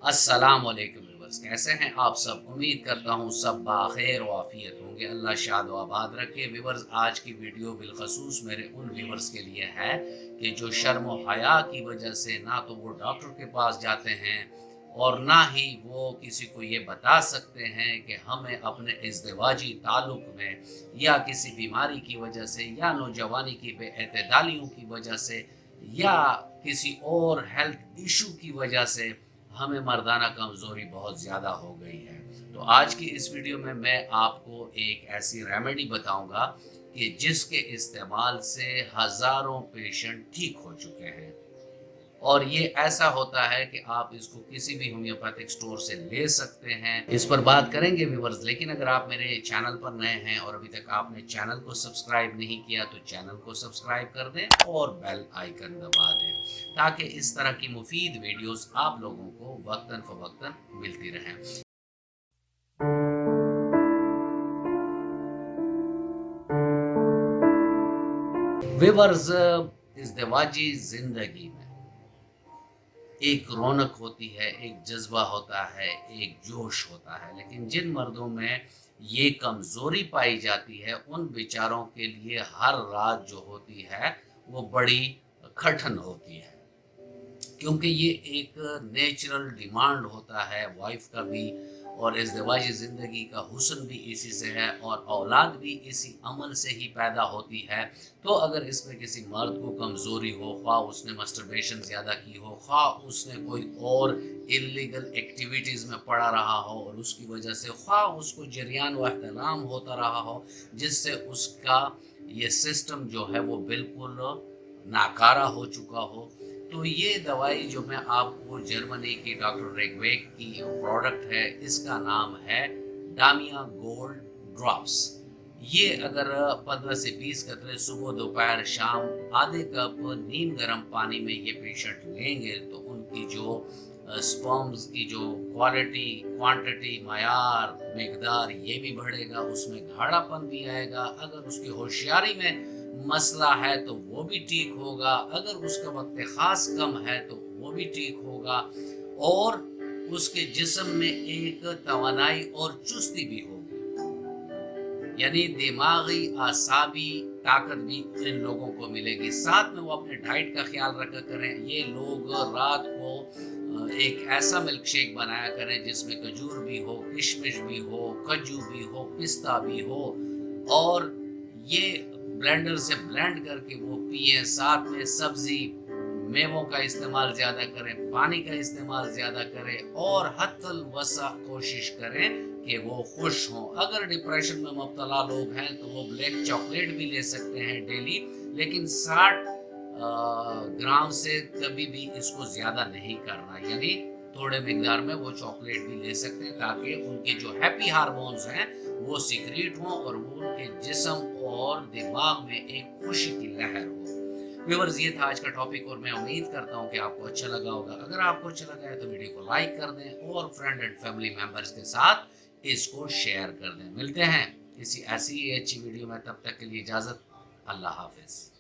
अस्सलाम वालेकुम व्यूअर्स, कैसे हैं आप सब। उम्मीद करता हूँ सब बाखैर व आफियत होंगे। अल्लाह शाद व आबाद रखे। व्यूअर्स, आज की वीडियो बिलखसूस मेरे उन व्यूअर्स के लिए है कि जो शर्म व हया की वजह से ना तो वो डॉक्टर के पास जाते हैं और ना ही वो किसी को ये बता सकते हैं कि हमें अपने इज़्दिवाजी ताल्लुक़ में या किसी बीमारी की वजह से या नौजवानी की बेएतदालियों की वजह से या किसी और हेल्थ इशू की वजह से हमें मर्दाना कमज़ोरी बहुत ज़्यादा हो गई है। तो आज की इस वीडियो में मैं आपको एक ऐसी रेमेडी बताऊंगा कि जिसके इस्तेमाल से हज़ारों पेशेंट ठीक हो चुके हैं। और ये ऐसा होता है कि आप इसको किसी भी होम्योपैथिक स्टोर से ले सकते हैं। इस पर बात करेंगे व्यूअर्स, लेकिन अगर आप मेरे चैनल पर नए हैं और अभी तक आपने चैनल को सब्सक्राइब नहीं किया तो चैनल को सब्सक्राइब कर दें और बेल आइकन दबा दें ताकि इस तरह की मुफीद वीडियोस आप लोगों को वक्तन फवक्तन मिलती रहें। व्यूअर्स, इज़्दिवाजी ज़िंदगी में एक रौनक होती है, एक जज्बा होता है, एक जोश होता है, लेकिन जिन मर्दों में ये कमज़ोरी पाई जाती है उन बेचारों के लिए हर रात जो होती है वो बड़ी कठिन होती है, क्योंकि ये एक नेचुरल डिमांड होता है वाइफ का भी। और इज़्दिवाजी ज़िंदगी का हुस्न भी इसी से है और औलाद भी इसी अमल से ही पैदा होती है। तो अगर इसमें किसी मर्द को कमज़ोरी हो, ख्वाह उसने मस्टरबेशन ज़्यादा की हो, ख्वाह उसने कोई और इल्लीगल एक्टिविटीज़ में पड़ा रहा हो और उसकी वजह से ख्वाह उसको जरियान व एहतलाम होता रहा हो जिससे उसका ये सिस्टम जो है वो बिल्कुल नाकारा हो चुका हो, तो ये दवाई जो मैं आपको जर्मनी की डॉक्टर रेगवेक की प्रोडक्ट है, इसका नाम है डामिया गोल्ड ड्रॉप्स। ये अगर 15 से 20 कतरे सुबह दोपहर शाम आधे कप नीम गर्म पानी में ये पेशेंट लेंगे तो उनकी जो स्पर्म्स की जो क्वालिटी, क्वांटिटी, मायार, मिकदार ये भी बढ़ेगा, उसमें गाढ़ापन भी आएगा। अगर उसकी होशियारी में मसला है तो वो भी ठीक होगा, अगर उसका वक्त ख़ास कम है तो वो भी ठीक होगा और उसके जिस्म में एक तवानाई और चुस्ती भी होगी, यानी दिमागी आसाबी ताकत भी इन लोगों को मिलेगी। साथ में वो अपने डाइट का ख्याल रखा करें। ये लोग रात को एक ऐसा मिल्क शेक बनाया करें जिसमें खजूर भी हो, किशमिश भी हो, काजू भी हो, पिस्ता भी हो और ये ब्लेंडर से ब्लेंड करके वो पिए। साथ में सब्जी मेवों का इस्तेमाल ज़्यादा करें, पानी का इस्तेमाल ज़्यादा करें और हद्दल वसा कोशिश करें कि वो खुश हों। अगर डिप्रेशन में मुब्तला लोग हैं तो वो ब्लैक चॉकलेट भी ले सकते हैं डेली, लेकिन 60 ग्राम से कभी भी इसको ज़्यादा नहीं करना, यानी थोड़े मिकदार में वो चॉकलेट भी ले सकते हैं ताकि उनके जो हैप्पी हार्मोन्स हैं वो सिक्रीट हों और वो उनके जिस्म और दिमाग में एक खुशी की लहर हो। व्यूअर्स, ये था आज का टॉपिक और मैं उम्मीद करता हूँ कि आपको अच्छा लगा होगा। अगर आपको अच्छा लगा है तो वीडियो को लाइक कर दें और फ्रेंड एंड फैमिली मेंबर्स के साथ इसको शेयर कर दें। मिलते हैं किसी ऐसी ही अच्छी वीडियो में, तब तक के लिए इजाज़त। अल्लाह हाफिज़।